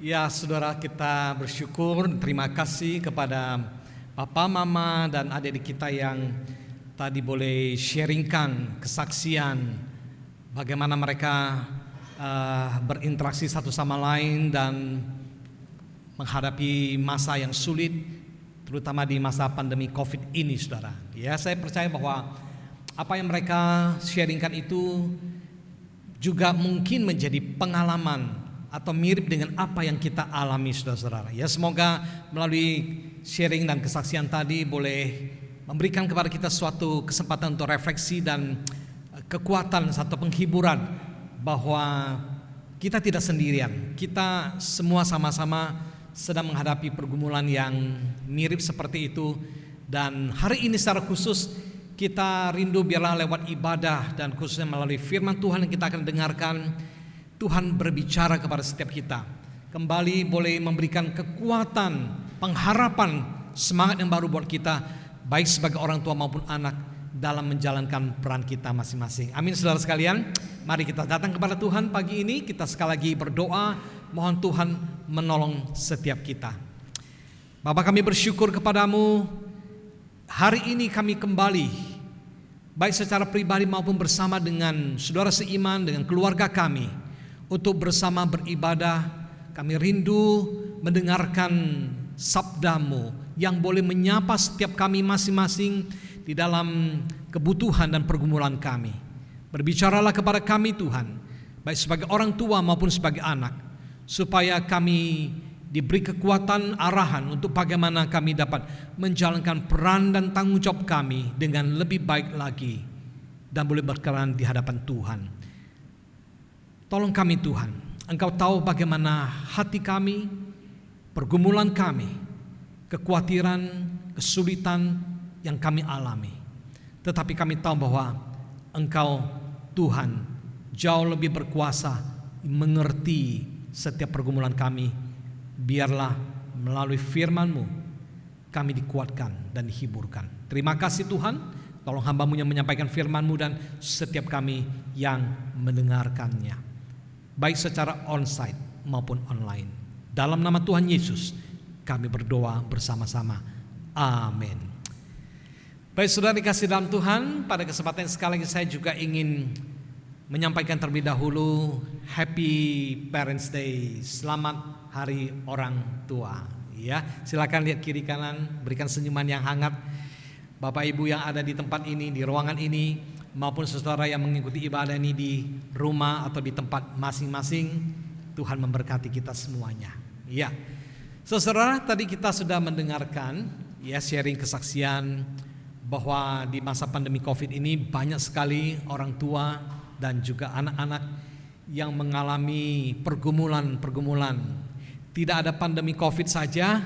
Ya, saudara, kita bersyukur, terima kasih kepada Papa, Mama, dan adik-adik kita yang tadi boleh sharingkan kesaksian bagaimana mereka berinteraksi satu sama lain dan menghadapi masa yang sulit, terutama di masa pandemi COVID ini, saudara. Ya, saya percaya bahwa apa yang mereka sharingkan itu juga mungkin menjadi pengalaman atau mirip dengan apa yang kita alami, saudara-saudara. Ya, semoga melalui sharing dan kesaksian tadi boleh memberikan kepada kita suatu kesempatan untuk refleksi dan kekuatan, satu penghiburan bahwa kita tidak sendirian. Kita semua sama-sama sedang menghadapi pergumulan yang mirip seperti itu. Dan hari ini secara khusus kita rindu biarlah lewat ibadah dan khususnya melalui firman Tuhan yang kita akan dengarkan, Tuhan berbicara kepada setiap kita, kembali boleh memberikan kekuatan, pengharapan, semangat yang baru buat kita, baik sebagai orang tua maupun anak dalam menjalankan peran kita masing-masing. Amin, saudara sekalian. Mari kita datang kepada Tuhan pagi ini. Kita sekali lagi berdoa, mohon Tuhan menolong setiap kita. Bapa, kami bersyukur kepadamu. Hari ini kami kembali, baik secara pribadi maupun bersama dengan saudara seiman, dengan keluarga kami, untuk bersama beribadah. Kami rindu mendengarkan sabdamu yang boleh menyapa setiap kami masing-masing di dalam kebutuhan dan pergumulan kami. Berbicaralah kepada kami Tuhan, baik sebagai orang tua maupun sebagai anak, supaya kami diberi kekuatan arahan untuk bagaimana kami dapat menjalankan peran dan tanggung jawab kami dengan lebih baik lagi dan boleh berkenan di hadapan Tuhan. Tolong kami Tuhan, Engkau tahu bagaimana hati kami, pergumulan kami, kekhawatiran, kesulitan yang kami alami. Tetapi kami tahu bahwa Engkau Tuhan jauh lebih berkuasa mengerti setiap pergumulan kami. Biarlah melalui firman-Mu kami dikuatkan dan dihiburkan. Terima kasih Tuhan, tolong hamba-Mu yang menyampaikan firman-Mu dan setiap kami yang mendengarkannya, baik secara onsite maupun online. Dalam nama Tuhan Yesus kami berdoa bersama-sama. Amin. Baik, saudara dikasih dalam Tuhan, pada kesempatan sekali lagi saya juga ingin menyampaikan terlebih dahulu Happy Parents Day. Selamat Hari Orang Tua. Ya, silakan lihat kiri kanan, berikan senyuman yang hangat. Bapak Ibu yang ada di tempat ini, di ruangan ini, maupun saudara yang mengikuti ibadah ini di rumah atau di tempat masing-masing, Tuhan memberkati kita semuanya. Ya, saudara, tadi kita sudah mendengarkan ya sharing kesaksian bahwa di masa pandemi COVID ini banyak sekali orang tua dan juga anak-anak yang mengalami pergumulan. Tidak ada pandemi COVID saja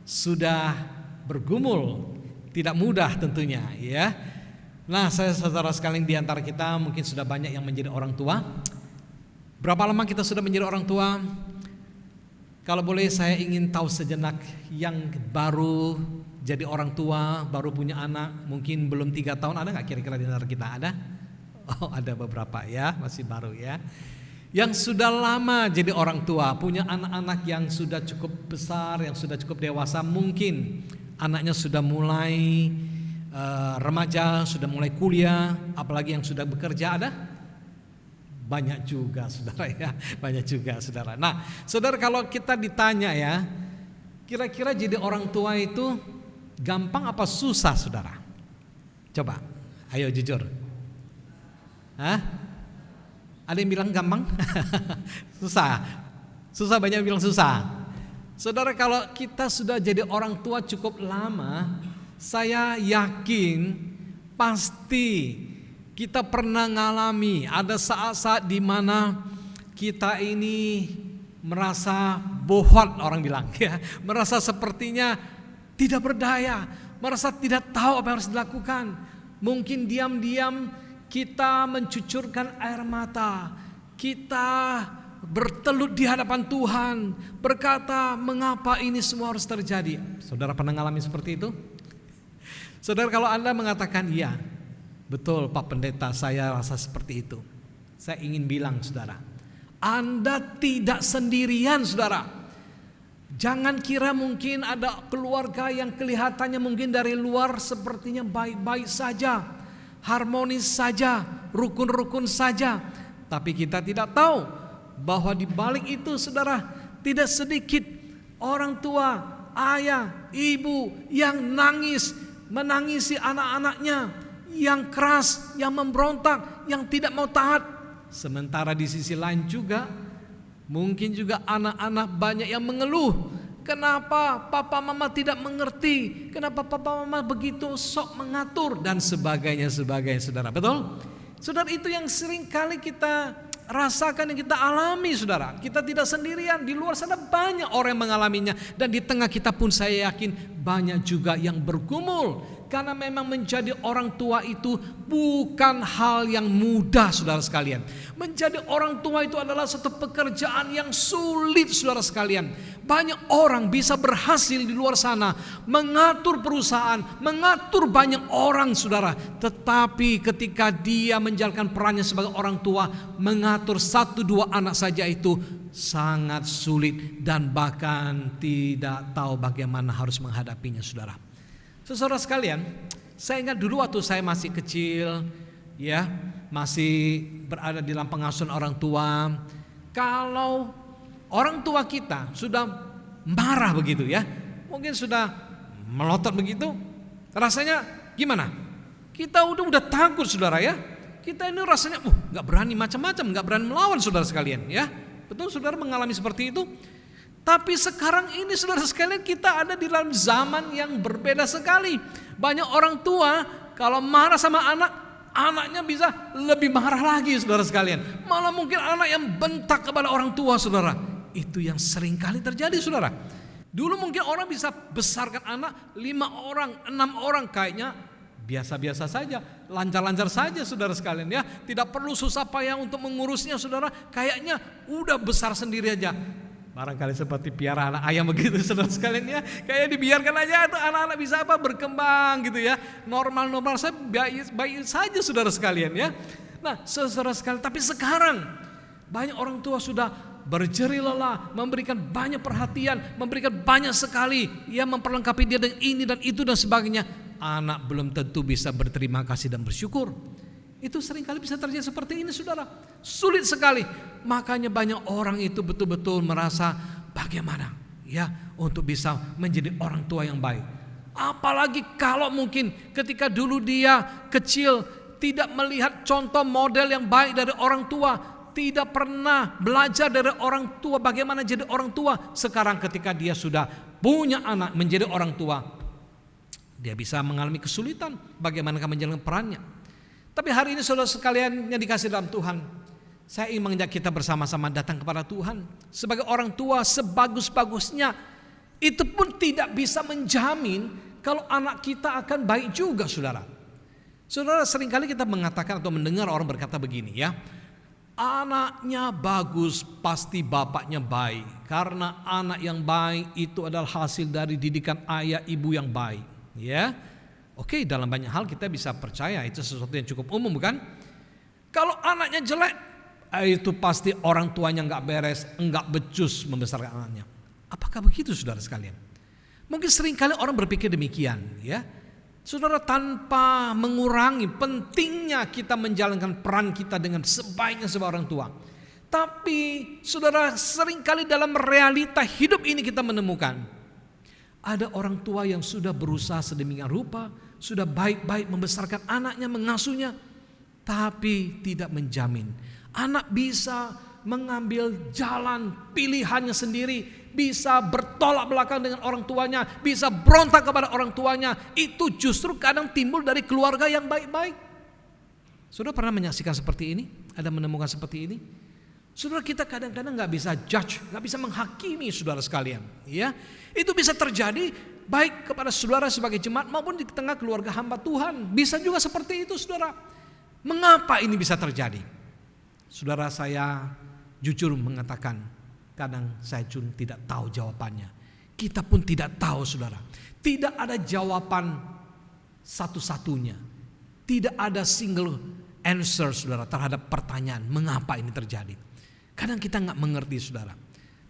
sudah bergumul, tidak mudah tentunya ya. Nah, saya saudara sekalian di antara kita mungkin sudah banyak yang menjadi orang tua. Berapa lama kita sudah menjadi orang tua? Kalau boleh saya ingin tahu sejenak yang baru jadi orang tua, baru punya anak, mungkin belum 3 tahun, ada gak kira-kira di antara kita? Ada? Oh, ada beberapa ya, masih baru ya. Yang sudah lama jadi orang tua, punya anak-anak yang sudah cukup besar, yang sudah cukup dewasa, mungkin anaknya sudah mulai remaja, sudah mulai kuliah, apalagi yang sudah bekerja, ada? Banyak juga saudara ya, banyak juga saudara. Nah, saudara, kalau kita ditanya ya, kira-kira jadi orang tua itu gampang apa susah saudara? Coba, ayo jujur. Hah? Ada yang bilang gampang? Susah, banyak yang bilang susah. Saudara, kalau kita sudah jadi orang tua cukup lama, saya yakin pasti kita pernah ngalami ada saat-saat di mana kita ini merasa bohong, orang bilang ya, merasa sepertinya tidak berdaya, merasa tidak tahu apa yang harus dilakukan. Mungkin diam-diam kita mencucurkan air mata, kita bertelut di hadapan Tuhan, berkata, mengapa ini semua harus terjadi? Saudara pernah mengalami seperti itu? Saudara, kalau Anda mengatakan iya, betul Pak Pendeta, saya rasa seperti itu. Saya ingin bilang saudara, Anda tidak sendirian saudara. Jangan kira mungkin ada keluarga yang kelihatannya mungkin dari luar sepertinya baik-baik saja, harmonis saja, rukun-rukun saja. Tapi kita tidak tahu bahwa di balik itu saudara, tidak sedikit orang tua, ayah, ibu yang menangisi anak-anaknya, yang keras, yang memberontak, yang tidak mau taat. Sementara di sisi lain juga mungkin juga anak-anak banyak yang mengeluh, kenapa papa mama tidak mengerti, kenapa papa mama begitu sok mengatur dan sebagainya saudara. Betul? Saudara, itu yang sering kali kita rasakan, yang kita alami saudara. Kita tidak sendirian, di luar sana banyak orang yang mengalaminya. Dan di tengah kita pun saya yakin banyak juga yang bergumul. Karena memang menjadi orang tua itu bukan hal yang mudah saudara sekalian. Menjadi orang tua itu adalah satu pekerjaan yang sulit saudara sekalian. Banyak orang bisa berhasil di luar sana mengatur perusahaan, mengatur banyak orang saudara. Tetapi ketika dia menjalankan perannya sebagai orang tua, mengatur 1-2 anak saja itu sangat sulit. Dan bahkan tidak tahu bagaimana harus menghadapinya saudara. Saudara sekalian, saya ingat dulu waktu saya masih kecil, ya, masih berada di dalam pengasuhan orang tua. Kalau orang tua kita sudah marah begitu ya, mungkin sudah melotot begitu, rasanya gimana? Kita udah takut saudara ya. Kita ini rasanya nggak berani macam-macam, nggak berani melawan saudara sekalian ya. Betul saudara mengalami seperti itu? Tapi sekarang ini saudara sekalian, kita ada di dalam zaman yang berbeda sekali. Banyak orang tua kalau marah sama anaknya bisa lebih marah lagi saudara sekalian. Malah mungkin anak yang bentak kepada orang tua saudara. Itu yang sering kali terjadi saudara. Dulu mungkin orang bisa besarkan anak 5 orang, 6 orang, kayaknya biasa-biasa saja, lancar-lancar saja saudara sekalian ya. Tidak perlu susah payah untuk mengurusnya saudara. Kayaknya udah besar sendiri aja. Barangkali seperti piara anak ayam begitu saudara sekalian ya. Kayak dibiarkan aja tuh anak-anak bisa berkembang gitu ya. Normal-normal saja, baik saja saudara sekalian ya. Nah saudara sekalian, tapi sekarang banyak orang tua sudah berjerih lelah, memberikan banyak perhatian, memberikan banyak sekali, ya, memperlengkapi dia dengan ini dan itu dan sebagainya. Anak belum tentu bisa berterima kasih dan bersyukur. Itu seringkali bisa terjadi seperti ini saudara. Sulit sekali. Makanya banyak orang itu betul-betul merasa bagaimana ya untuk bisa menjadi orang tua yang baik. Apalagi kalau mungkin ketika dulu dia kecil tidak melihat contoh model yang baik dari orang tua, tidak pernah belajar dari orang tua bagaimana jadi orang tua. Sekarang ketika dia sudah punya anak menjadi orang tua, dia bisa mengalami kesulitan bagaimana menjalankan perannya. Tapi hari ini saudara sekalian yang dikasih dalam Tuhan, saya ingin mengajak kita bersama-sama datang kepada Tuhan. Sebagai orang tua sebagus-bagusnya, itu pun tidak bisa menjamin kalau anak kita akan baik juga saudara. Saudara, seringkali kita mengatakan atau mendengar orang berkata begini ya, anaknya bagus pasti bapaknya baik. Karena anak yang baik itu adalah hasil dari didikan ayah ibu yang baik ya. Oke, dalam banyak hal kita bisa percaya itu sesuatu yang cukup umum bukan? Kalau anaknya jelek, itu pasti orang tuanya nggak beres, nggak becus membesarkan anaknya. Apakah begitu saudara sekalian? Mungkin seringkali orang berpikir demikian ya. Saudara, tanpa mengurangi pentingnya kita menjalankan peran kita dengan sebaiknya sebagai orang tua. Tapi saudara, seringkali dalam realita hidup ini kita menemukan ada orang tua yang sudah berusaha sedemikian rupa, sudah baik-baik membesarkan anaknya, mengasuhnya, tapi tidak menjamin anak bisa mengambil jalan pilihannya sendiri, bisa bertolak belakang dengan orang tuanya, bisa berontak kepada orang tuanya. Itu justru kadang timbul dari keluarga yang baik-baik. Saudara pernah menyaksikan seperti ini? Ada menemukan seperti ini? Saudara, kita kadang-kadang gak bisa judge, gak bisa menghakimi saudara sekalian ya. Itu bisa terjadi baik kepada saudara sebagai jemaat maupun di tengah keluarga hamba Tuhan. Bisa juga seperti itu saudara. Mengapa ini bisa terjadi? Saudara, saya jujur mengatakan kadang saya pun tidak tahu jawabannya. Kita pun tidak tahu saudara. Tidak ada jawaban satu-satunya. Tidak ada single answer saudara terhadap pertanyaan mengapa ini terjadi. Kadang kita gak mengerti saudara.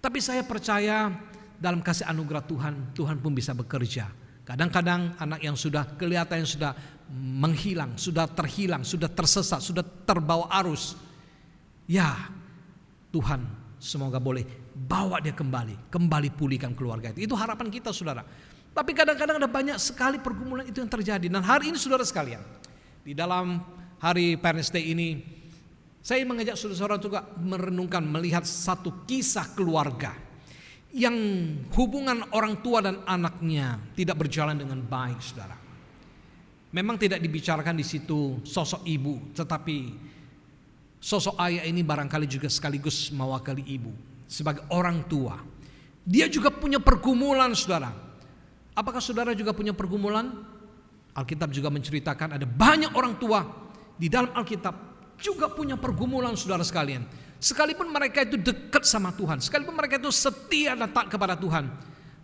Tapi saya percaya dalam kasih anugerah Tuhan, Tuhan pun bisa bekerja. Kadang-kadang anak yang sudah kelihatan yang sudah menghilang, sudah terhilang, sudah tersesat, sudah terbawa arus. Ya, Tuhan semoga boleh bawa dia kembali pulihkan keluarga itu. Itu harapan kita, saudara. Tapi kadang-kadang ada banyak sekali pergumulan itu yang terjadi. Dan hari ini saudara sekalian, di dalam hari Parents Day ini, saya mengajak saudara-saudara juga merenungkan, melihat satu kisah keluarga yang hubungan orang tua dan anaknya tidak berjalan dengan baik, saudara. Memang tidak dibicarakan di situ sosok ibu, tetapi sosok ayah ini barangkali juga sekaligus mewakili ibu sebagai orang tua. Dia juga punya pergumulan, saudara. Apakah saudara juga punya pergumulan? Alkitab juga menceritakan ada banyak orang tua di dalam Alkitab juga punya pergumulan, saudara sekalian. Sekalipun mereka itu dekat sama Tuhan, sekalipun mereka itu setia dan taat kepada Tuhan,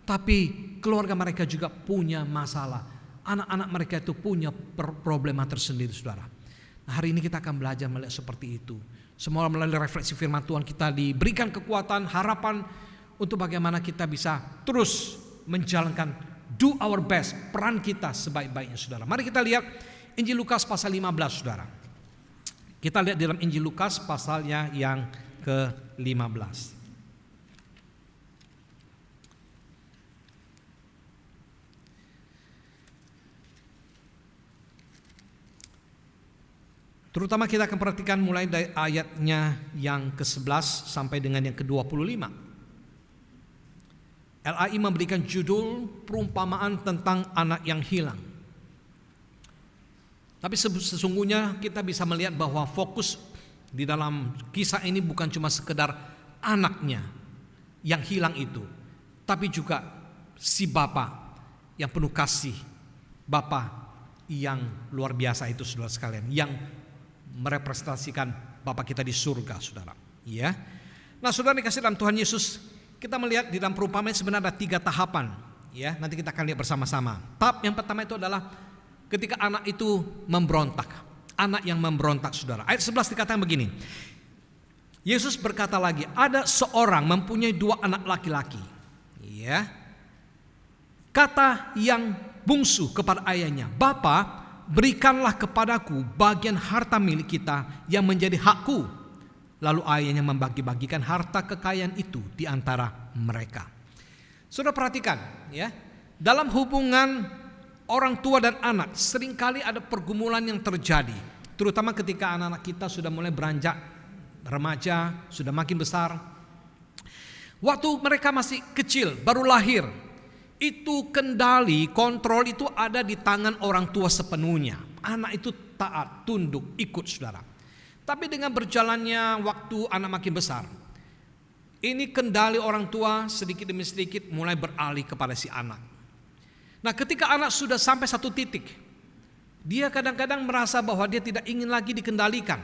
tapi keluarga mereka juga punya masalah. Anak-anak mereka itu punya problema tersendiri, saudara. Nah, hari ini kita akan belajar melihat seperti itu. Semoga melalui refleksi firman Tuhan kita diberikan kekuatan, harapan untuk bagaimana kita bisa terus menjalankan do our best, peran kita sebaik-baiknya, saudara. Mari kita lihat Injil Lukas pasal 15, saudara. Kita lihat dalam Injil Lukas pasalnya yang ke-15. Terutama kita akan perhatikan mulai dari ayatnya yang ke-11 sampai dengan yang ke-25. LAI memberikan judul perumpamaan tentang anak yang hilang. Tapi sesungguhnya kita bisa melihat bahwa fokus di dalam kisah ini bukan cuma sekedar anaknya yang hilang itu, tapi juga si bapak yang penuh kasih, bapak yang luar biasa itu, saudara sekalian, yang merepresentasikan bapak kita di surga, saudara. Ya. Nah, saudara dikasih dalam Tuhan Yesus, kita melihat di dalam perumpamaan sebenarnya ada 3 tahapan. Ya, nanti kita akan lihat bersama-sama. Tahap yang pertama itu adalah ketika anak itu memberontak. Anak yang memberontak, saudara. Ayat 11 dikatakan begini. Yesus berkata lagi, ada seorang mempunyai 2 anak laki-laki. Ya. Kata yang bungsu kepada ayahnya, "Bapa, berikanlah kepadaku bagian harta milik kita yang menjadi hakku." Lalu ayahnya membagi-bagikan harta kekayaan itu di antara mereka. Saudara perhatikan, ya. Dalam hubungan orang tua dan anak seringkali ada pergumulan yang terjadi, terutama ketika anak-anak kita sudah mulai beranjak remaja, sudah makin besar. Waktu mereka masih kecil, baru lahir, itu kendali, kontrol itu ada di tangan orang tua sepenuhnya. Anak itu taat, tunduk, ikut, saudara. Tapi dengan berjalannya waktu anak makin besar, ini kendali orang tua sedikit demi sedikit mulai beralih kepada si anak. Nah, ketika anak sudah sampai satu titik, dia kadang-kadang merasa bahwa dia tidak ingin lagi dikendalikan.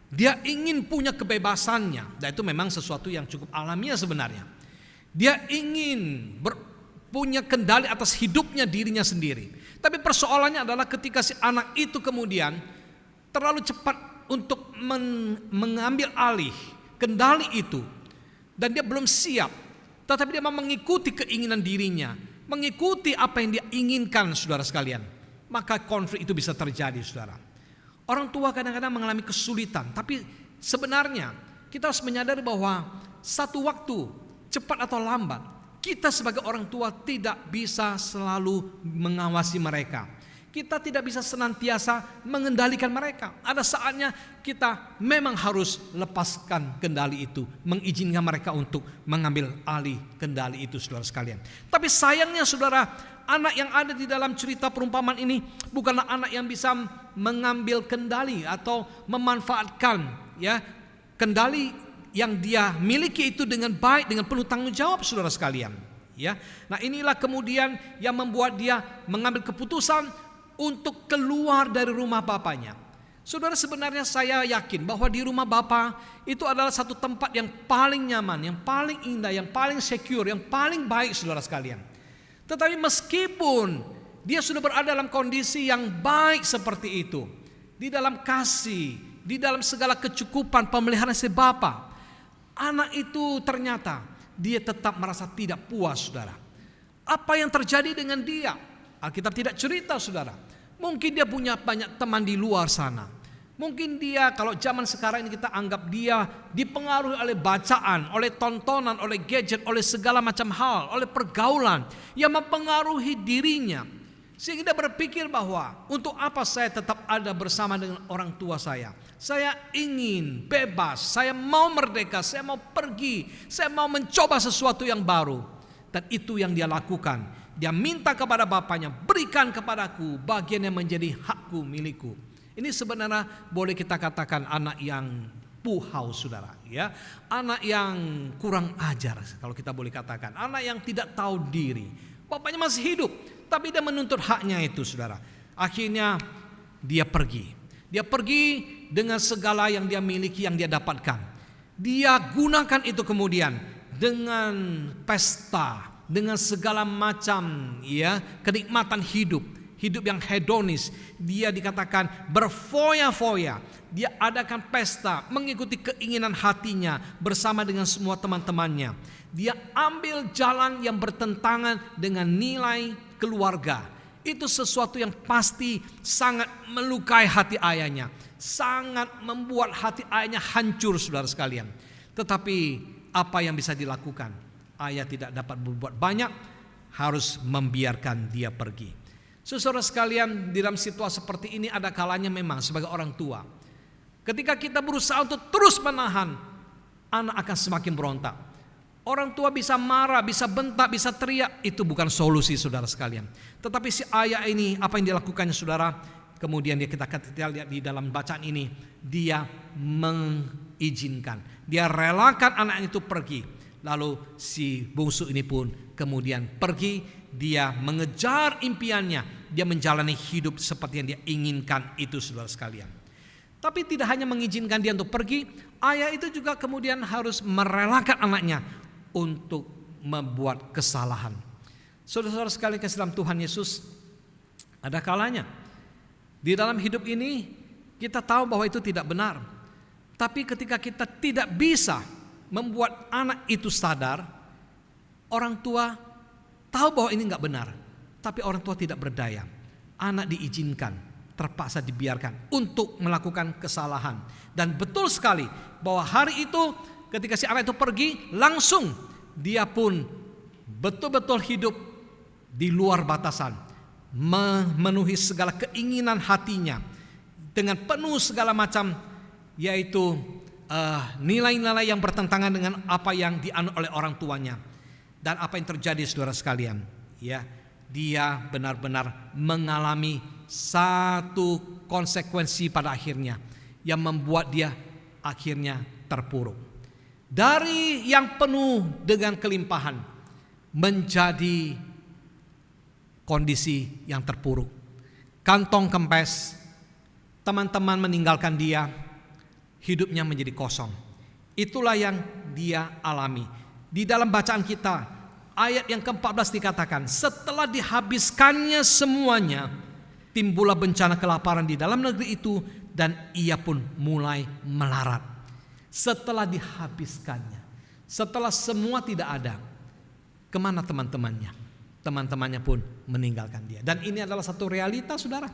Dia ingin punya kebebasannya. Dan itu memang sesuatu yang cukup alamiah sebenarnya. Dia ingin punya kendali atas hidupnya dirinya sendiri. Tapi persoalannya adalah ketika si anak itu kemudian terlalu cepat untuk mengambil alih kendali itu, dan dia belum siap, tetapi dia mau mengikuti keinginan dirinya, mengikuti apa yang dia inginkan, saudara sekalian, maka konflik itu bisa terjadi, saudara. Orang tua kadang-kadang mengalami kesulitan, tapi sebenarnya kita harus menyadari bahwa satu waktu, cepat atau lambat, kita sebagai orang tua tidak bisa selalu mengawasi mereka. Kita tidak bisa senantiasa mengendalikan mereka. Ada saatnya kita memang harus lepaskan kendali itu, mengizinkan mereka untuk mengambil alih kendali itu, saudara sekalian. Tapi sayangnya, saudara, anak yang ada di dalam cerita perumpamaan ini bukanlah anak yang bisa mengambil kendali atau memanfaatkan, ya, kendali yang dia miliki itu dengan baik, dengan penuh tanggung jawab, saudara sekalian. Ya, nah inilah kemudian yang membuat dia mengambil keputusan untuk keluar dari rumah bapaknya. Saudara, sebenarnya saya yakin bahwa di rumah bapa itu adalah satu tempat yang paling nyaman, yang paling indah, yang paling secure, yang paling baik, saudara sekalian. Tetapi meskipun dia sudah berada dalam kondisi yang baik seperti itu, di dalam kasih, di dalam segala kecukupan pemeliharaan si bapa, anak itu ternyata dia tetap merasa tidak puas, saudara. Apa yang terjadi dengan dia? Alkitab tidak cerita, saudara. Mungkin dia punya banyak teman di luar sana. Mungkin dia, kalau zaman sekarang ini kita anggap dia dipengaruhi oleh bacaan, oleh tontonan, oleh gadget, oleh segala macam hal, oleh pergaulan yang mempengaruhi dirinya. Sehingga dia berpikir bahwa untuk apa saya tetap ada bersama dengan orang tua saya? Saya ingin bebas, saya mau merdeka, saya mau pergi, saya mau mencoba sesuatu yang baru. Dan itu yang dia lakukan. Dia minta kepada bapaknya, berikan kepadaku bagian yang menjadi hakku, milikku. Ini sebenarnya boleh kita katakan anak yang puhau, saudara, ya. Anak yang kurang ajar, kalau kita boleh katakan. Anak yang tidak tahu diri. Bapaknya masih hidup, tapi dia menuntut haknya itu, saudara. Akhirnya dia pergi. Dia pergi dengan segala yang dia miliki, yang dia dapatkan. Dia gunakan itu kemudian dengan pesta, dengan segala macam ya kenikmatan hidup yang hedonis. Dia dikatakan berfoya-foya. Dia adakan pesta mengikuti keinginan hatinya bersama dengan semua teman-temannya. Dia ambil jalan yang bertentangan dengan nilai keluarga. Itu sesuatu yang pasti sangat melukai hati ayahnya, sangat membuat hati ayahnya hancur, saudara sekalian. Tetapi apa yang bisa dilakukan? Ayah tidak dapat berbuat banyak, harus membiarkan dia pergi. Saudara sekalian, di dalam situasi seperti ini ada kalanya memang sebagai orang tua, ketika kita berusaha untuk terus menahan, anak akan semakin berontak. Orang tua bisa marah, bisa bentak, bisa teriak. Itu bukan solusi, saudara sekalian. Tetapi si ayah ini, apa yang dilakukannya, saudara? Kemudian kita lihat di dalam bacaan ini, dia mengizinkan, dia relakan anak itu pergi. Lalu si bungsu ini pun kemudian pergi. Dia mengejar impiannya, dia menjalani hidup seperti yang dia inginkan itu, saudara sekalian. Tapi tidak hanya mengizinkan dia untuk pergi, ayah itu juga kemudian harus merelakan anaknya untuk membuat kesalahan. Saudara-saudara sekalian kasih dalam Tuhan Yesus, ada kalanya di dalam hidup ini kita tahu bahwa itu tidak benar. Tapi ketika kita tidak bisa membuat anak itu sadar, orang tua tahu bahwa ini enggak benar, tapi orang tua tidak berdaya. Anak diizinkan, terpaksa dibiarkan untuk melakukan kesalahan. Dan betul sekali bahwa hari itu ketika si anak itu pergi, langsung dia pun betul-betul hidup di luar batasan, memenuhi segala keinginan hatinya dengan penuh segala macam, yaitu nilai-nilai yang bertentangan dengan apa yang dianut oleh orang tuanya. Dan apa yang terjadi, saudara sekalian, ya, dia benar-benar mengalami satu konsekuensi pada akhirnya yang membuat dia akhirnya terpuruk. Dari yang penuh dengan kelimpahan menjadi kondisi yang terpuruk. Kantong kempes, teman-teman meninggalkan dia, hidupnya menjadi kosong. Itulah yang dia alami. Di dalam bacaan kita, ayat yang ke-14 dikatakan, setelah dihabiskannya semuanya, timbullah bencana kelaparan di dalam negeri itu, dan ia pun mulai melarat. Setelah dihabiskannya, setelah semua tidak ada, kemana teman-temannya? Teman-temannya pun meninggalkan dia. Dan ini adalah satu realita, saudara.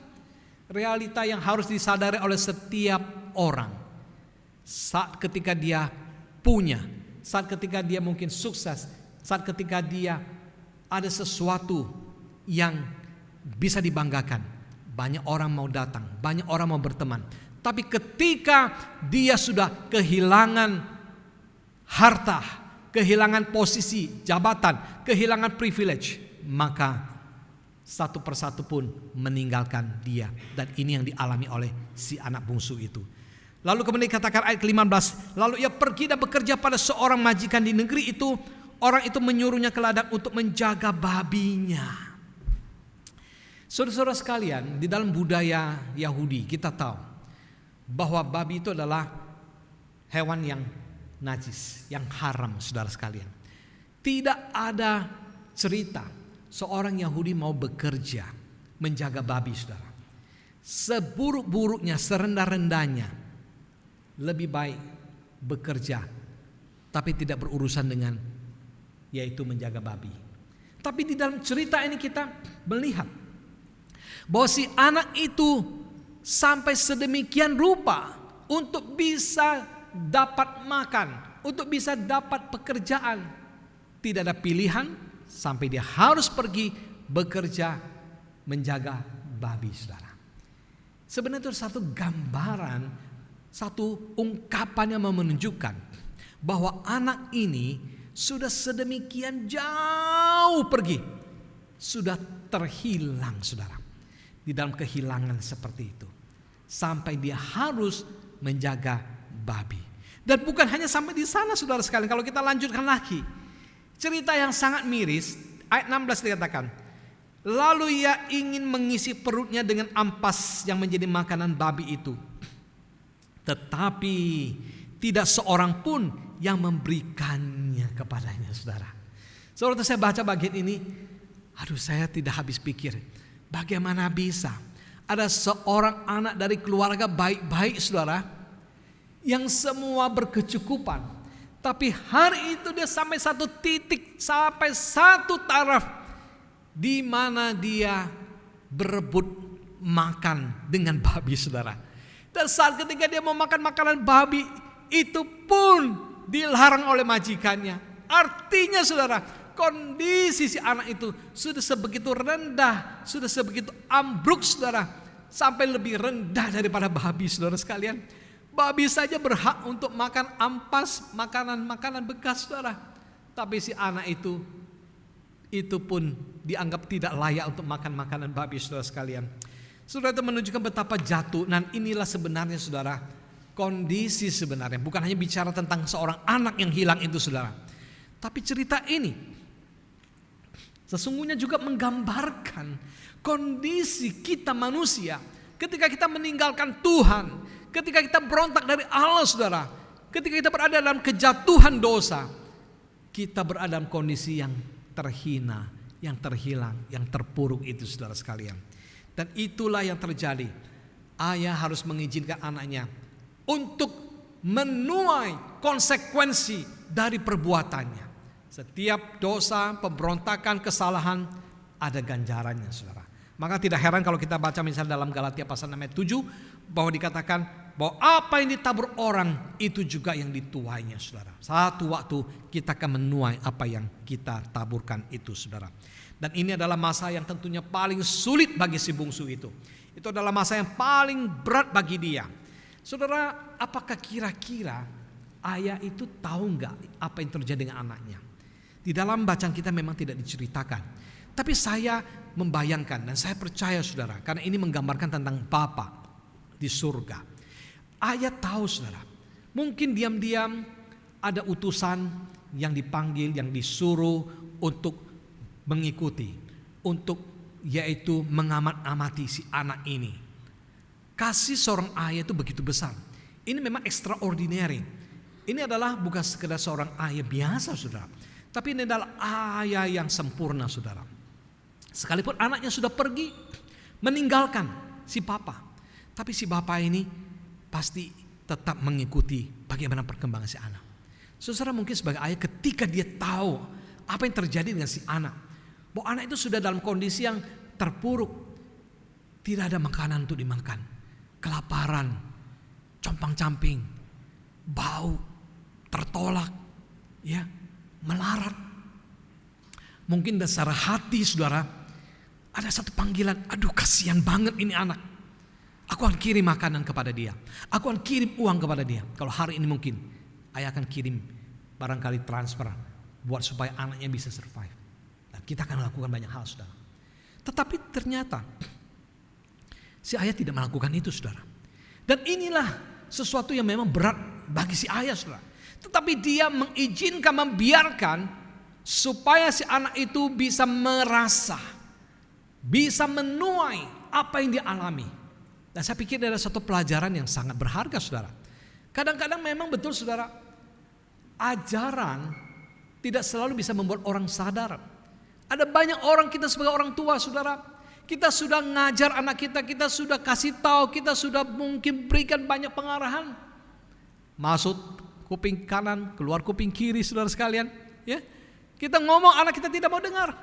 Realita yang harus disadari oleh setiap orang. Saat ketika dia punya, saat ketika dia mungkin sukses, saat ketika dia ada sesuatu yang bisa dibanggakan, banyak orang mau datang, banyak orang mau berteman. Tapi ketika dia sudah kehilangan harta, kehilangan posisi, jabatan, kehilangan privilege, maka satu persatu pun meninggalkan dia. Dan ini yang dialami oleh si anak bungsu itu. Lalu kemudian dikatakan ayat ke-15, lalu ia pergi dan bekerja pada seorang majikan di negeri itu. Orang itu menyuruhnya ke ladang untuk menjaga babinya. Saudara-saudara sekalian, di dalam budaya Yahudi kita tahu bahwa babi itu adalah hewan yang najis, yang haram, saudara sekalian. Tidak ada cerita seorang Yahudi mau bekerja menjaga babi, saudara. Seburuk-buruknya, serendah-rendahnya, lebih baik bekerja tapi tidak berurusan dengan yaitu menjaga babi. Tapi di dalam cerita ini kita melihat bahwa si anak itu sampai sedemikian rupa untuk bisa dapat makan, untuk bisa dapat pekerjaan. Tidak ada pilihan sampai dia harus pergi bekerja menjaga babi, saudara. Sebenarnya itu satu gambaran, satu ungkapan yang menunjukkan bahwa anak ini sudah sedemikian jauh pergi, sudah terhilang, saudara, di dalam kehilangan seperti itu, sampai dia harus menjaga babi. Dan bukan hanya sampai di sana, saudara sekalian. Kalau kita lanjutkan lagi, cerita yang sangat miris, ayat 16 dikatakan, lalu ia ingin mengisi perutnya dengan ampas yang menjadi makanan babi itu, tetapi tidak seorang pun yang memberikannya kepadanya, saudara. Saudara, saya baca bagian ini, saya tidak habis pikir, bagaimana bisa ada seorang anak dari keluarga baik-baik, saudara, yang semua berkecukupan, tapi hari itu dia sampai satu titik, sampai satu taraf di mana dia berebut makan dengan babi, saudara. Dan saat ketika dia mau makan makanan babi, itu pun dilarang oleh majikannya. Artinya, saudara, kondisi si anak itu sudah sebegitu rendah, sudah sebegitu ambruk, saudara, sampai lebih rendah daripada babi, saudara sekalian. Babi saja berhak untuk makan ampas, makanan bekas, saudara. Tapi si anak itu pun dianggap tidak layak untuk makan makanan babi, saudara sekalian. Saudara, itu menunjukkan betapa jatuh. Dan inilah sebenarnya, saudara, kondisi sebenarnya. Bukan hanya bicara tentang seorang anak yang hilang itu, saudara, tapi cerita ini sesungguhnya juga menggambarkan kondisi kita manusia ketika kita meninggalkan Tuhan, ketika kita berontak dari Allah, saudara, ketika kita berada dalam kejatuhan dosa, kita berada dalam kondisi yang terhina, yang terhilang, yang terpuruk itu, saudara sekalian. Dan itulah yang terjadi. Ayah harus mengizinkan anaknya untuk menuai konsekuensi dari perbuatannya. Setiap dosa, pemberontakan, kesalahan ada ganjarannya, saudara. Maka tidak heran kalau kita baca misalnya dalam Galatia pasal 6 ayat 7 bahwa dikatakan bahwa apa yang ditabur orang itu juga yang dituainya, saudara. Satu waktu kita akan menuai apa yang kita taburkan itu, saudara. Dan ini adalah masa yang tentunya paling sulit bagi si bungsu itu. Itu adalah masa yang paling berat bagi dia. Saudara, apakah kira-kira ayah itu tahu nggak apa yang terjadi dengan anaknya? Di dalam bacaan kita memang tidak diceritakan. Tapi saya membayangkan dan saya percaya, saudara, karena ini menggambarkan tentang Bapa di surga. Ayah tahu, saudara, mungkin diam-diam ada utusan yang dipanggil, yang disuruh untuk mengikuti, untuk yaitu mengamat-amati si anak ini. Kasih seorang ayah itu begitu besar. Ini memang extraordinary. Ini adalah bukan sekedar seorang ayah biasa, saudara, tapi ini adalah ayah yang sempurna, saudara. Sekalipun anaknya sudah pergi meninggalkan si papa, tapi si bapak ini pasti tetap mengikuti bagaimana perkembangan si anak. Saudara, mungkin sebagai ayah ketika dia tahu apa yang terjadi dengan si anak, bahwa anak itu sudah dalam kondisi yang terpuruk, tidak ada makanan untuk dimakan, kelaparan, compang-camping, bau, tertolak, ya, melarat. Mungkin secara hati, saudara, ada satu panggilan, aduh kasihan banget ini anak. Aku akan kirim makanan kepada dia, aku akan kirim uang kepada dia. Kalau hari ini mungkin ayah akan kirim barangkali transfer buat supaya anaknya bisa survive. Dan kita akan lakukan banyak hal, saudara. Tetapi ternyata si ayah tidak melakukan itu, saudara. Dan inilah sesuatu yang memang berat bagi si ayah, saudara. Tetapi dia mengizinkan, membiarkan supaya si anak itu bisa merasa, bisa menuai apa yang dia alami. Dan saya pikir ada satu pelajaran yang sangat berharga, saudara. Kadang-kadang memang betul, saudara, ajaran tidak selalu bisa membuat orang sadar. Ada banyak orang, kita sebagai orang tua, saudara, kita sudah ngajar anak kita sudah kasih tahu, kita sudah mungkin berikan banyak pengarahan. Masuk kuping kanan, keluar kuping kiri, saudara sekalian, ya. Kita ngomong anak kita tidak mau dengar.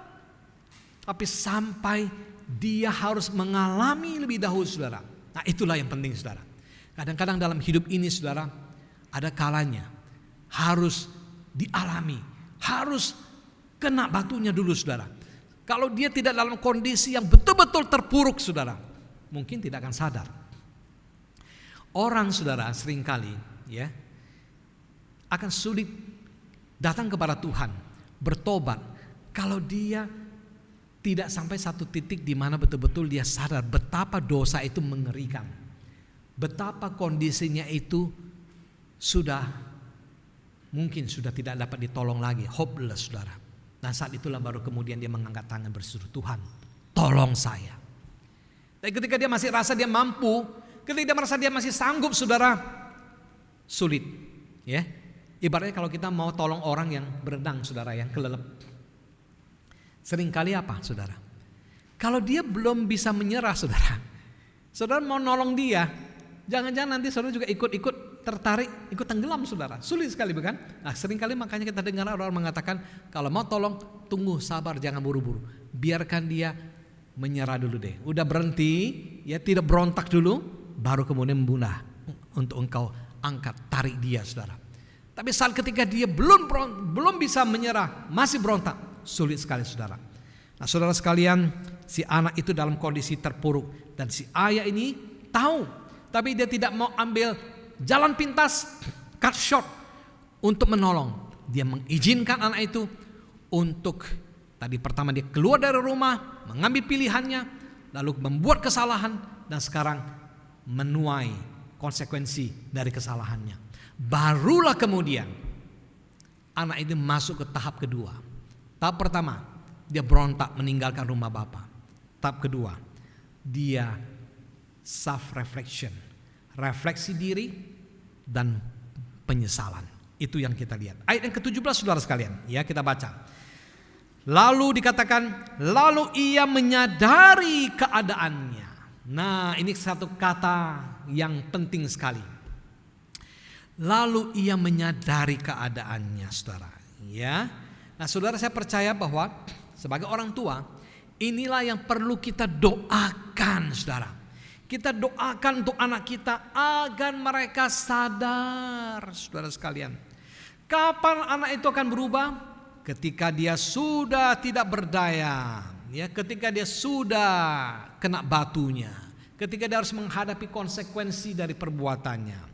Tapi sampai dia harus mengalami lebih dahulu saudara. Nah itulah yang penting saudara. Kadang-kadang dalam hidup ini saudara, ada kalanya harus dialami, harus kena batunya dulu saudara. Kalau dia tidak dalam kondisi yang betul-betul terpuruk saudara, mungkin tidak akan sadar. Orang saudara seringkali ya akan sulit datang kepada Tuhan, bertobat kalau dia tidak sampai satu titik di mana betul-betul dia sadar betapa dosa itu mengerikan. Betapa kondisinya itu mungkin sudah tidak dapat ditolong lagi, hopeless saudara. Dan saat itulah baru kemudian dia mengangkat tangan berseru, Tuhan tolong saya. Dan ketika dia masih rasa dia mampu, ketika dia merasa dia masih sanggup saudara, sulit ya. Ibaratnya kalau kita mau tolong orang yang berenang saudara, yang kelelep. Seringkali apa saudara? Kalau dia belum bisa menyerah saudara, saudara mau nolong dia, jangan-jangan nanti saudara juga ikut tertarik, ikut tenggelam saudara. Sulit sekali bukan? Nah seringkali makanya kita dengar orang mengatakan, kalau mau tolong tunggu, sabar, jangan buru-buru. Biarkan dia menyerah dulu deh. Udah berhenti, ya tidak berontak dulu, baru kemudian membunah untuk engkau angkat, tarik dia saudara. Tapi saat ketika dia belum bisa menyerah, masih berontak, sulit sekali saudara. Nah saudara sekalian, si anak itu dalam kondisi terpuruk. Dan si ayah ini tahu, tapi dia tidak mau ambil jalan pintas, cut short untuk menolong. Dia mengizinkan anak itu untuk, tadi pertama dia keluar dari rumah, mengambil pilihannya, lalu membuat kesalahan, dan sekarang menuai konsekuensi dari kesalahannya. Barulah kemudian anak itu masuk ke tahap kedua. Tahap pertama, dia berontak meninggalkan rumah bapa. Tahap kedua, dia self reflection, refleksi diri dan penyesalan. Itu yang kita lihat. Ayat yang ke-17 saudara sekalian, ya kita baca. Lalu dikatakan, lalu ia menyadari keadaannya. Nah, ini satu kata yang penting sekali. Lalu ia menyadari keadaannya, saudara. Ya. Nah saudara, saya percaya bahwa sebagai orang tua, inilah yang perlu kita doakan saudara. Kita doakan untuk anak kita agar mereka sadar saudara sekalian. Kapan anak itu akan berubah? Ketika dia sudah tidak berdaya, ya, ketika dia sudah kena batunya, ketika dia harus menghadapi konsekuensi dari perbuatannya.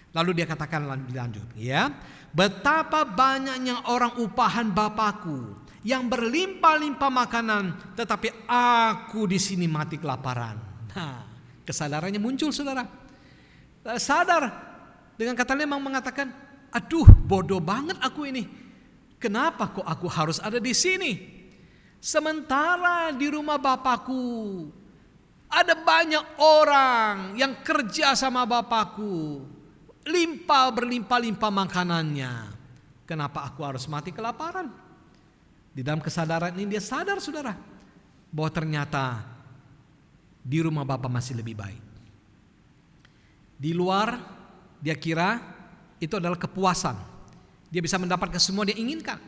Lalu dia katakan lanjut, ya. Betapa banyaknya orang upahan Bapakku yang berlimpah-limpah makanan, tetapi aku di sini mati kelaparan. Nah, kesadarannya muncul saudara. Sadar dengan kata memang mengatakan, aduh bodoh banget aku ini. Kenapa kok aku harus ada di sini? Sementara di rumah Bapakku ada banyak orang yang kerja sama Bapakku. Berlimpah-limpah makanannya. Kenapa aku harus mati kelaparan? Di dalam kesadaran ini dia sadar saudara, bahwa ternyata di rumah Bapa masih lebih baik. Di luar dia kira itu adalah kepuasan. Dia bisa mendapatkan semua dia inginkan.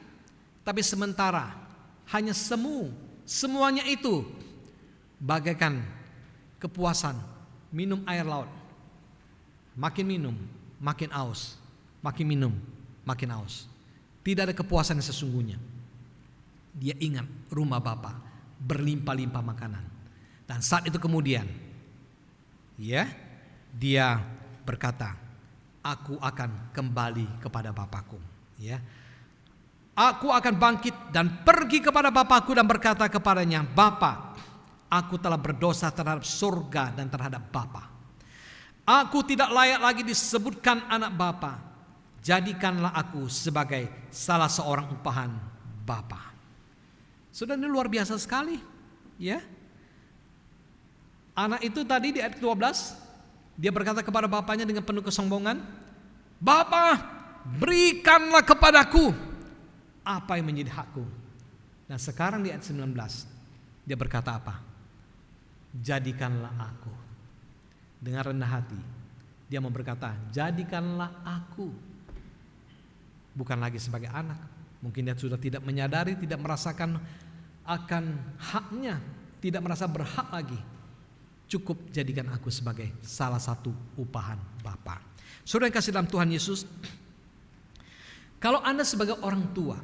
Tapi sementara hanya semuanya itu bagaikan kepuasan minum air laut. Makin minum makin aus, makin minum makin aus. Tidak ada kepuasan yang sesungguhnya. Dia ingat rumah Bapa berlimpah-limpah makanan. Dan saat itu kemudian, ya, dia berkata, aku akan kembali kepada Bapakku. Ya, aku akan bangkit dan pergi kepada Bapakku dan berkata kepadanya, Bapa, aku telah berdosa terhadap surga dan terhadap Bapa. Aku tidak layak lagi disebutkan anak Bapa. Jadikanlah aku sebagai salah seorang upahan Bapa. Sudah, ini luar biasa sekali, ya. Anak itu tadi di ayat 12, dia berkata kepada bapaknya dengan penuh kesombongan, Bapa, berikanlah kepadaku apa yang menjadi hakku. Nah sekarang di ayat 19, dia berkata apa? Jadikanlah aku. Dengan rendah hati dia mau berkata, jadikanlah aku. Bukan lagi sebagai anak, Mungkin dia sudah tidak menyadari, tidak merasakan akan haknya, tidak merasa berhak lagi. Cukup jadikan aku sebagai salah satu upahan Bapa. Saudara yang kasih dalam Tuhan Yesus, kalau Anda sebagai orang tua,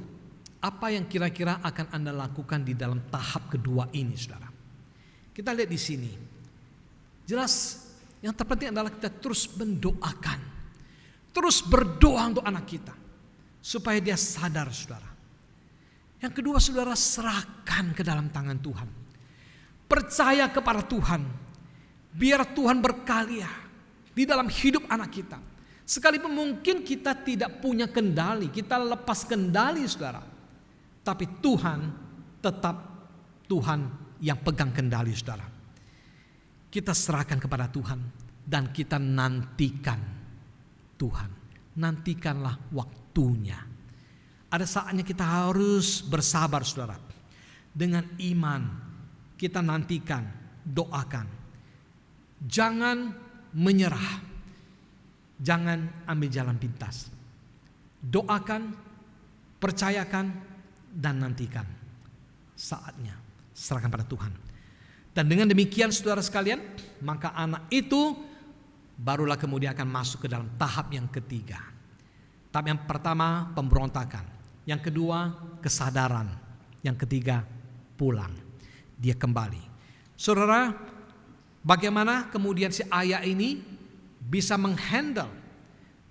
apa yang kira-kira akan Anda lakukan di dalam tahap kedua ini, saudara? Kita lihat di sini. Jelas yang terpenting adalah kita terus mendoakan. Terus berdoa untuk anak kita. Supaya dia sadar, saudara. Yang kedua, saudara, serahkan ke dalam tangan Tuhan. Percaya kepada Tuhan. Biar Tuhan berkarya di dalam hidup anak kita. Sekalipun mungkin kita tidak punya kendali, kita lepas kendali, saudara. Tapi Tuhan tetap Tuhan yang pegang kendali, saudara. Kita serahkan kepada Tuhan dan kita nantikan Tuhan. Nantikanlah waktunya. Ada saatnya kita harus bersabar, saudara. Dengan iman kita nantikan, doakan. Jangan menyerah. Jangan ambil jalan pintas. Doakan, percayakan, dan nantikan. Saatnya serahkan pada Tuhan. Dan dengan demikian, saudara sekalian, maka anak itu barulah kemudian akan masuk ke dalam tahap yang ketiga. Tahap yang pertama, pemberontakan. Yang kedua, kesadaran. Yang ketiga, pulang. Dia kembali. Saudara, bagaimana kemudian si ayah ini bisa menghandle,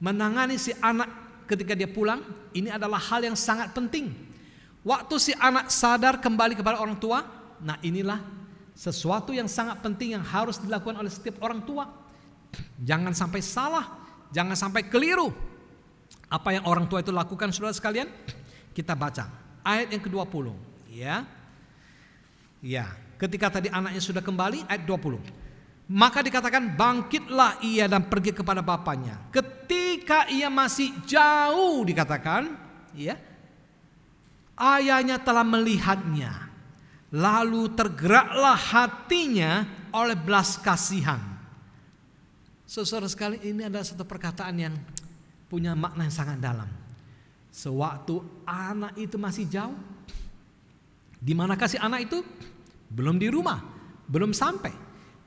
menangani si anak ketika dia pulang? Ini adalah hal yang sangat penting. Waktu si anak sadar kembali kepada orang tua, nah inilah sesuatu yang sangat penting yang harus dilakukan oleh setiap orang tua. Jangan sampai salah, jangan sampai keliru. Apa yang orang tua itu lakukan, saudara sekalian? Kita baca ayat yang ke-20, ya. Ya, ketika tadi anaknya sudah kembali, ayat 20. Maka dikatakan, bangkitlah ia dan pergi kepada bapaknya. Ketika ia masih jauh, dikatakan, ya, ayahnya telah melihatnya. Lalu tergeraklah hatinya oleh belas kasihan. Saudara sekali, ini adalah satu perkataan yang punya makna yang sangat dalam. Sewaktu anak itu masih jauh, di manakah si anak itu? Belum di rumah, belum sampai,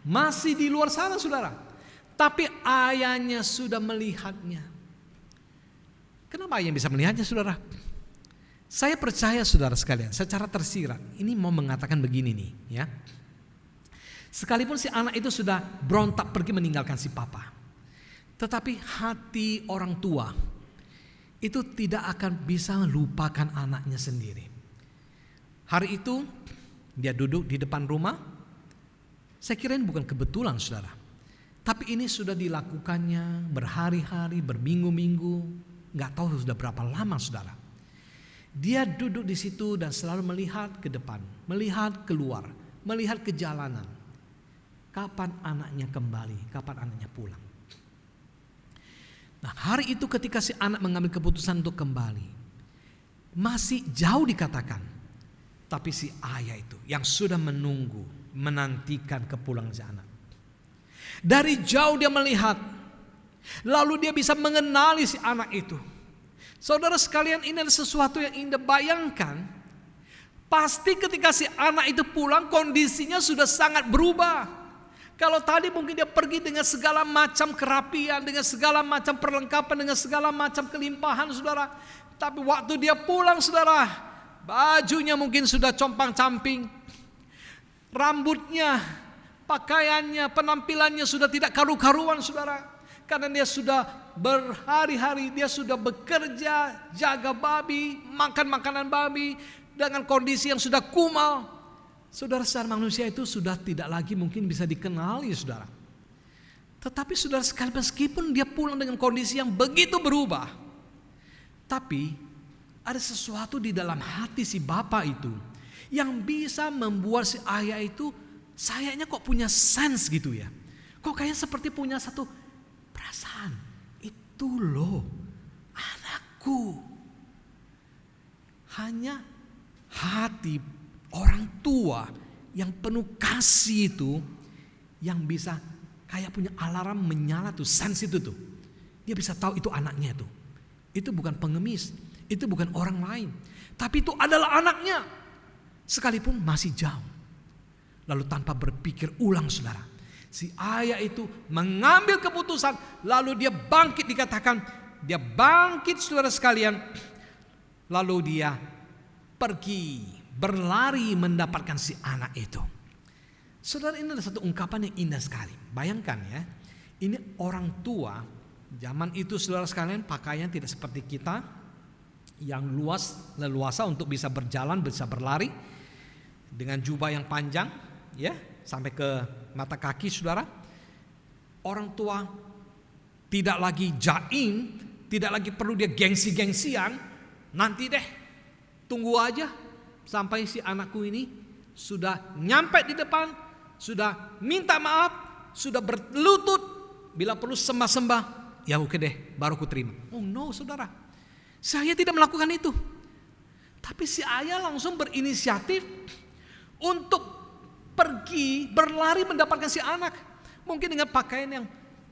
masih di luar sana, saudara. Tapi ayahnya sudah melihatnya. Kenapa ayah bisa melihatnya, saudara? Saya percaya, saudara sekalian, secara tersirat ini mau mengatakan begini nih, ya. Sekalipun si anak itu sudah berontak pergi meninggalkan si papa, tetapi hati orang tua itu tidak akan bisa melupakan anaknya sendiri. Hari itu dia duduk di depan rumah. Saya kira ini bukan kebetulan, saudara. Tapi ini sudah dilakukannya berhari-hari, berminggu-minggu, nggak tahu sudah berapa lama, saudara. Dia duduk di situ dan selalu melihat ke depan, melihat keluar, melihat ke jalanan. Kapan anaknya kembali, kapan anaknya pulang. Nah, hari itu ketika si anak mengambil keputusan untuk kembali, masih jauh dikatakan. Tapi si ayah itu yang sudah menunggu, menantikan kepulangan si anak. Dari jauh dia melihat, lalu dia bisa mengenali si anak itu. Saudara sekalian, ini adalah sesuatu yang Anda bayangkan. Pasti ketika si anak itu pulang, kondisinya sudah sangat berubah. Kalau tadi mungkin dia pergi dengan segala macam kerapian, dengan segala macam perlengkapan, dengan segala macam kelimpahan, saudara. Tapi waktu dia pulang, saudara, bajunya mungkin sudah compang-camping, rambutnya, pakaiannya, penampilannya sudah tidak karu-karuan, saudara. Karena dia sudah berhari-hari, dia sudah bekerja, jaga babi, makan makanan babi, dengan kondisi yang sudah kumal. Saudara, secara manusia itu sudah tidak lagi mungkin bisa dikenali, saudara. Tetapi saudara sekali, meskipun dia pulang dengan kondisi yang begitu berubah, tapi ada sesuatu di dalam hati si bapak itu yang bisa membuat si ayah itu sayangnya kok punya sense gitu ya. Kok kayaknya seperti punya satu perasaan, itu loh anakku. Hanya hati orang tua yang penuh kasih itu yang bisa kayak punya alarm menyala tuh, sense itu tuh. Dia bisa tahu itu anaknya tuh. Itu bukan pengemis, Itu bukan orang lain, tapi itu adalah anaknya. Sekalipun masih jauh. Lalu tanpa berpikir ulang saudara, si ayah itu mengambil keputusan. Lalu dia bangkit, dikatakan dia bangkit saudara sekalian. Lalu dia pergi berlari mendapatkan si anak itu. Saudara, ini adalah satu ungkapan yang indah sekali. Bayangkan ya, ini orang tua zaman itu saudara sekalian, pakaian tidak seperti kita yang leluasa untuk bisa berjalan, bisa berlari dengan jubah yang panjang ya sampai ke mata kaki saudara. Orang tua tidak lagi jaim, tidak lagi perlu dia gengsi-gengsian. Nanti deh, tunggu aja sampai si anakku ini sudah nyampe di depan, sudah minta maaf, sudah berlutut, bila perlu sembah-sembah, ya oke deh, baru ku terima. Oh no saudara, saya tidak melakukan itu. Tapi si ayah langsung berinisiatif untuk pergi berlari mendapatkan si anak. Mungkin dengan pakaian yang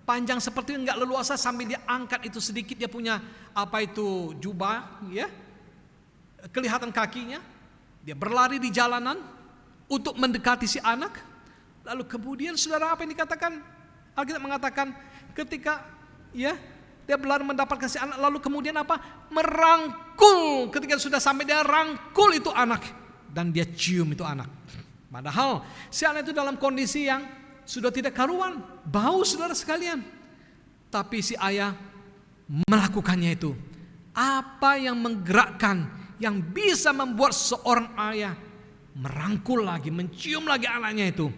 panjang seperti itu, enggak leluasa, sambil dia angkat itu sedikit, dia punya jubah ya, kelihatan kakinya. Dia berlari di jalanan untuk mendekati si anak. Lalu kemudian saudara, apa yang dikatakan? Alkitab mengatakan ketika ya dia berlari mendapatkan si anak, lalu kemudian apa? Merangkul. Ketika sudah sampai, dia rangkul itu anak dan dia cium itu anak. Padahal si anak itu dalam kondisi yang sudah tidak karuan, bau saudara sekalian. Tapi si ayah melakukannya itu. Apa yang menggerakkan, yang bisa membuat seorang ayah merangkul lagi, mencium lagi anaknya itu,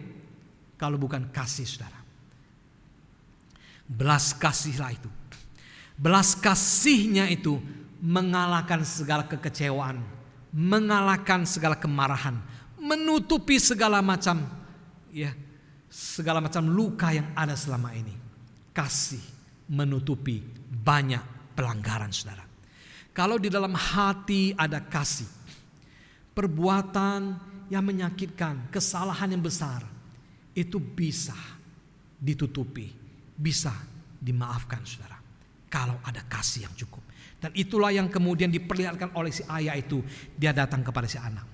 kalau bukan kasih saudara. Belas kasihlah itu. Belas kasihnya itu mengalahkan segala kekecewaan, mengalahkan segala kemarahan, menutupi segala macam luka yang ada selama ini. Kasih menutupi banyak pelanggaran saudara. Kalau di dalam hati ada kasih, perbuatan yang menyakitkan, kesalahan yang besar, itu bisa ditutupi, bisa dimaafkan saudara, kalau ada kasih yang cukup. Dan itulah yang kemudian diperlihatkan oleh si ayah itu. Dia datang kepada si anak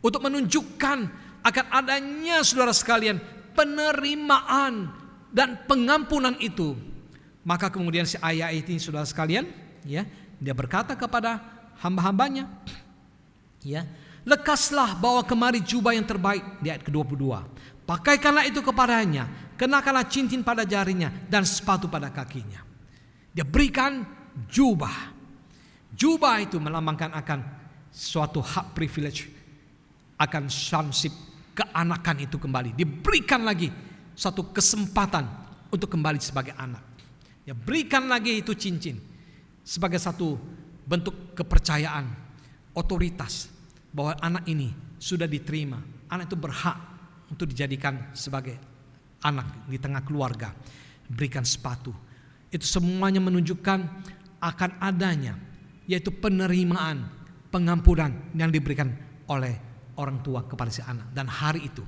untuk menunjukkan akan adanya saudara sekalian penerimaan dan pengampunan itu. Maka kemudian si ayah itu saudara sekalian ya, dia berkata kepada hamba-hambanya ya, lekaslah, bawa kemari jubah yang terbaik, di ayat ke-22. Pakaikanlah itu kepadanya, kenakanlah cincin pada jarinya dan sepatu pada kakinya. Dia berikan jubah. Jubah itu melambangkan akan suatu hak privilege, akan sonship, keanakan itu kembali. Diberikan lagi suatu kesempatan untuk kembali sebagai anak. Ya, berikan lagi itu cincin sebagai satu bentuk kepercayaan, otoritas, bahwa anak ini sudah diterima. Anak itu berhak untuk dijadikan sebagai anak di tengah keluarga. Berikan sepatu. Itu semuanya menunjukkan akan adanya, yaitu penerimaan, pengampunan yang diberikan oleh orang tua kepada si anak. Dan hari itu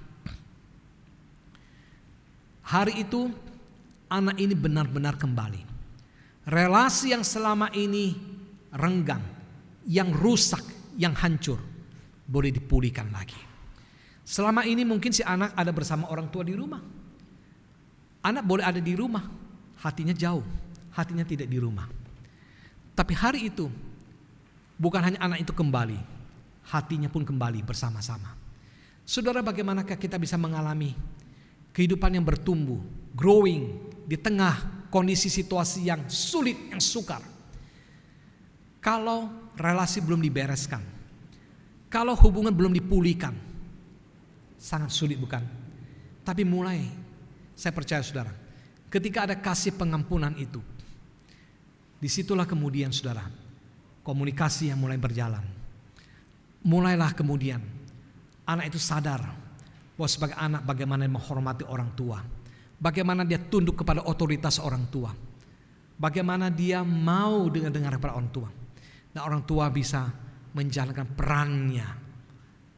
anak ini benar-benar kembali. Relasi yang selama ini renggang, yang rusak, yang hancur, boleh dipulihkan lagi. Selama ini mungkin si anak ada bersama orang tua di rumah. Anak boleh ada di rumah, hatinya jauh, hatinya tidak di rumah. Tapi hari itu bukan hanya anak itu kembali, hatinya pun kembali bersama-sama. Saudara, bagaimanakah kita bisa mengalami kehidupan yang bertumbuh, growing di tengah kondisi situasi yang sulit, yang sukar, kalau relasi belum dibereskan, kalau hubungan belum dipulihkan? Sangat sulit bukan? Tapi mulai, saya percaya saudara, ketika ada kasih pengampunan itu, disitulah kemudian saudara, komunikasi yang mulai berjalan. Mulailah kemudian anak itu sadar bahwa sebagai anak bagaimana menghormati orang tua, bagaimana dia tunduk kepada otoritas orang tua, bagaimana dia mau dengar kepada orang tua. Dan orang tua bisa menjalankan perannya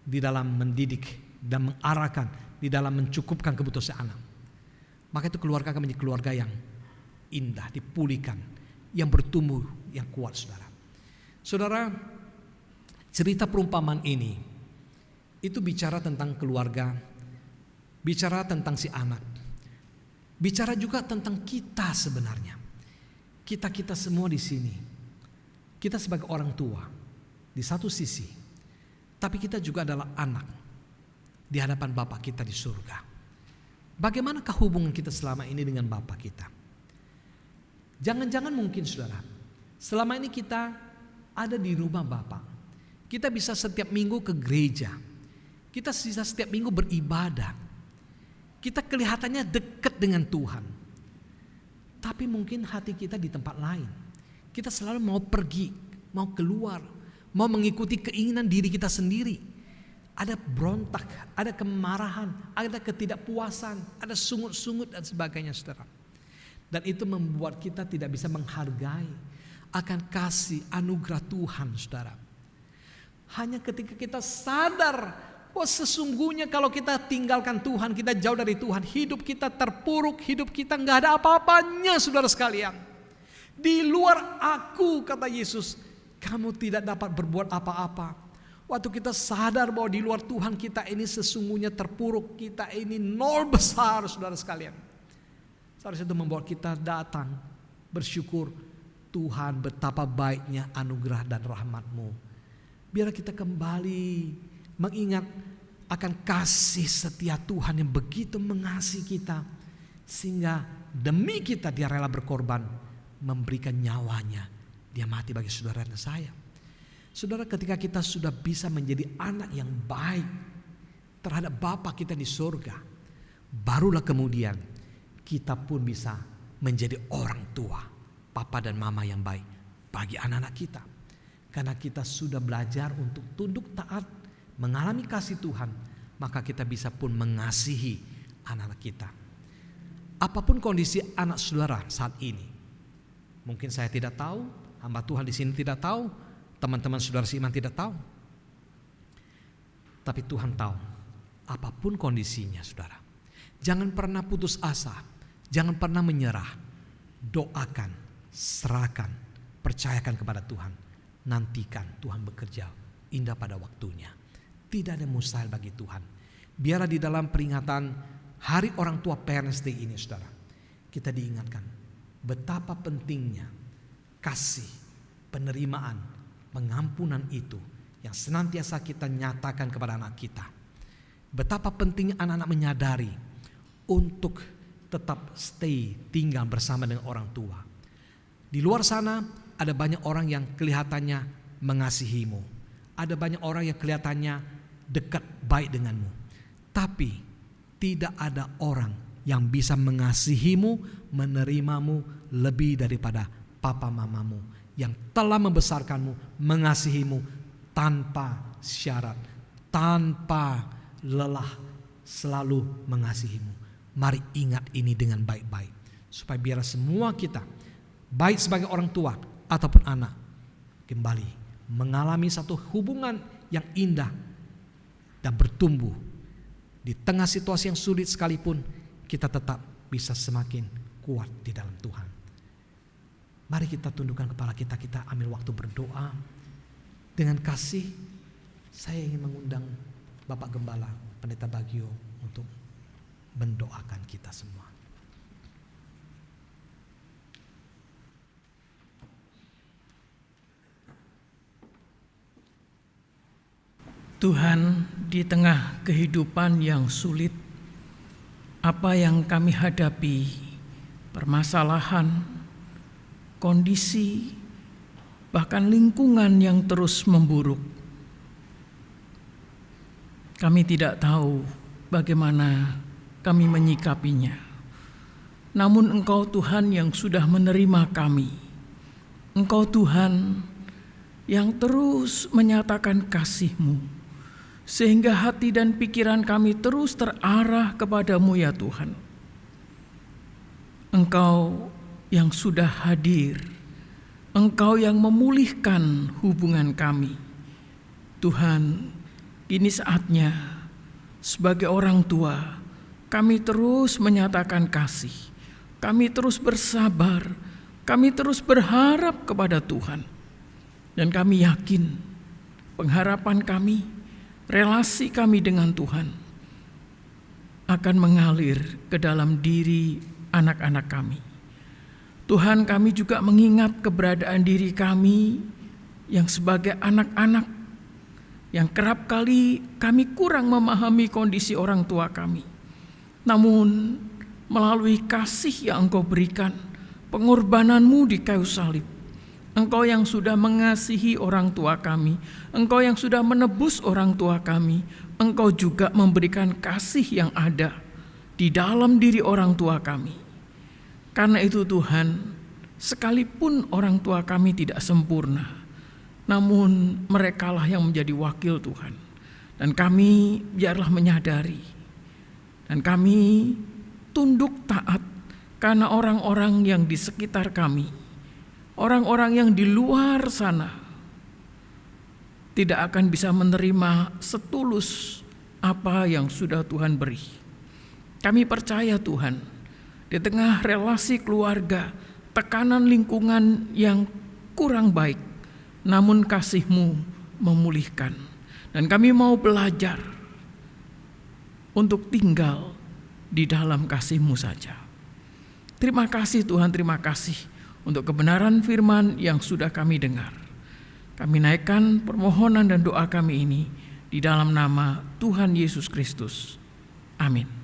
di dalam mendidik dan mengarahkan, di dalam mencukupkan kebutuhan anak. Maka itu keluarga akan menjadi keluarga yang indah, dipulihkan, yang bertumbuh, yang kuat saudara. Saudara, cerita perumpamaan ini itu bicara tentang keluarga, bicara tentang si anak, bicara juga tentang kita sebenarnya. Kita semua di sini, kita sebagai orang tua di satu sisi, tapi kita juga adalah anak di hadapan Bapa kita di surga. Bagaimanakah hubungan kita selama ini dengan Bapa kita? Jangan-jangan mungkin saudara, selama ini kita ada di rumah Bapa. Kita bisa setiap minggu ke gereja. Kita bisa setiap minggu beribadah. Kita kelihatannya dekat dengan Tuhan. Tapi mungkin hati kita di tempat lain. Kita selalu mau pergi, mau keluar, mau mengikuti keinginan diri kita sendiri. Ada berontak, ada kemarahan, ada ketidakpuasan, ada sungut-sungut dan sebagainya, saudara. Dan itu membuat kita tidak bisa menghargai akan kasih anugerah Tuhan, saudara. Hanya ketika kita sadar bahwa sesungguhnya kalau kita tinggalkan Tuhan, kita jauh dari Tuhan, hidup kita terpuruk, hidup kita gak ada apa-apanya, saudara sekalian. Di luar aku, kata Yesus, kamu tidak dapat berbuat apa-apa. Waktu kita sadar bahwa di luar Tuhan kita ini sesungguhnya terpuruk, kita ini nol besar, saudara sekalian. Seharusnya itu membuat kita datang bersyukur, Tuhan betapa baiknya anugerah dan rahmat-Mu. Biar kita kembali mengingat akan kasih setia Tuhan yang begitu mengasihi kita, sehingga demi kita dia rela berkorban, memberikan nyawanya. Dia mati bagi saudara dan saya. Saudara, ketika kita sudah bisa menjadi anak yang baik terhadap Bapa kita di surga, barulah kemudian kita pun bisa menjadi orang tua, papa dan mama yang baik bagi anak-anak kita. Karena kita sudah belajar untuk tunduk taat, mengalami kasih Tuhan, maka kita bisa pun mengasihi anak-anak kita. Apapun kondisi anak saudara saat ini, mungkin saya tidak tahu, hamba Tuhan di sini tidak tahu, teman-teman saudara seiman tidak tahu. Tapi Tuhan tahu, apapun kondisinya saudara. Jangan pernah putus asa, jangan pernah menyerah. Doakan, serahkan, percayakan kepada Tuhan. Nantikan Tuhan bekerja indah pada waktunya. Tidak ada mustahil bagi Tuhan. Biarlah di dalam peringatan Hari Orang Tua Parents Day ini saudara, kita diingatkan betapa pentingnya kasih, penerimaan, pengampunan itu yang senantiasa kita nyatakan kepada anak kita. Betapa pentingnya anak-anak menyadari untuk tetap stay, tinggal bersama dengan orang tua. Di luar sana ada banyak orang yang kelihatannya mengasihimu. Ada banyak orang yang kelihatannya dekat baik denganmu. Tapi tidak ada orang yang bisa mengasihimu, menerimamu lebih daripada papa mamamu yang telah membesarkanmu, mengasihimu tanpa syarat, tanpa lelah, selalu mengasihimu. Mari ingat ini dengan baik-baik, supaya biar semua kita, baik sebagai orang tua ataupun anak, kembali mengalami satu hubungan yang indah dan bertumbuh. Di tengah situasi yang sulit sekalipun, kita tetap bisa semakin kuat di dalam Tuhan. Mari kita tundukkan kepala kita, kita ambil waktu berdoa. Dengan kasih, saya ingin mengundang Bapak Gembala, Pendeta Bagio untuk mendoakan kita semua. Tuhan, di tengah kehidupan yang sulit, apa yang kami hadapi, permasalahan, kondisi, bahkan lingkungan yang terus memburuk, kami tidak tahu bagaimana kami menyikapinya. Namun Engkau Tuhan yang sudah menerima kami. Engkau Tuhan yang terus menyatakan kasih-Mu, sehingga hati dan pikiran kami terus terarah kepadamu ya Tuhan. Engkau yang sudah hadir, Engkau yang memulihkan hubungan kami. Tuhan, kini saatnya sebagai orang tua, kami terus menyatakan kasih, kami terus bersabar, kami terus berharap kepada Tuhan. Dan kami yakin pengharapan kami, relasi kami dengan Tuhan akan mengalir ke dalam diri anak-anak kami. Tuhan, kami juga mengingat keberadaan diri kami yang sebagai anak-anak yang kerap kali kami kurang memahami kondisi orang tua kami. Namun melalui kasih yang Engkau berikan, pengorbananmu di kayu salib, Engkau yang sudah mengasihi orang tua kami, Engkau yang sudah menebus orang tua kami, Engkau juga memberikan kasih yang ada di dalam diri orang tua kami. Karena itu Tuhan, sekalipun orang tua kami tidak sempurna, namun merekalah yang menjadi wakil Tuhan. Dan kami biarlah menyadari, dan kami tunduk taat karena orang-orang yang di sekitar kami, orang-orang yang di luar sana tidak akan bisa menerima setulus apa yang sudah Tuhan beri. Kami percaya Tuhan, di tengah relasi keluarga, tekanan lingkungan yang kurang baik, namun kasih-Mu memulihkan. Dan kami mau belajar untuk tinggal di dalam kasih-Mu saja. Terima kasih Tuhan, terima kasih untuk kebenaran firman yang sudah kami dengar. Kami naikkan permohonan dan doa kami ini di dalam nama Tuhan Yesus Kristus. Amin.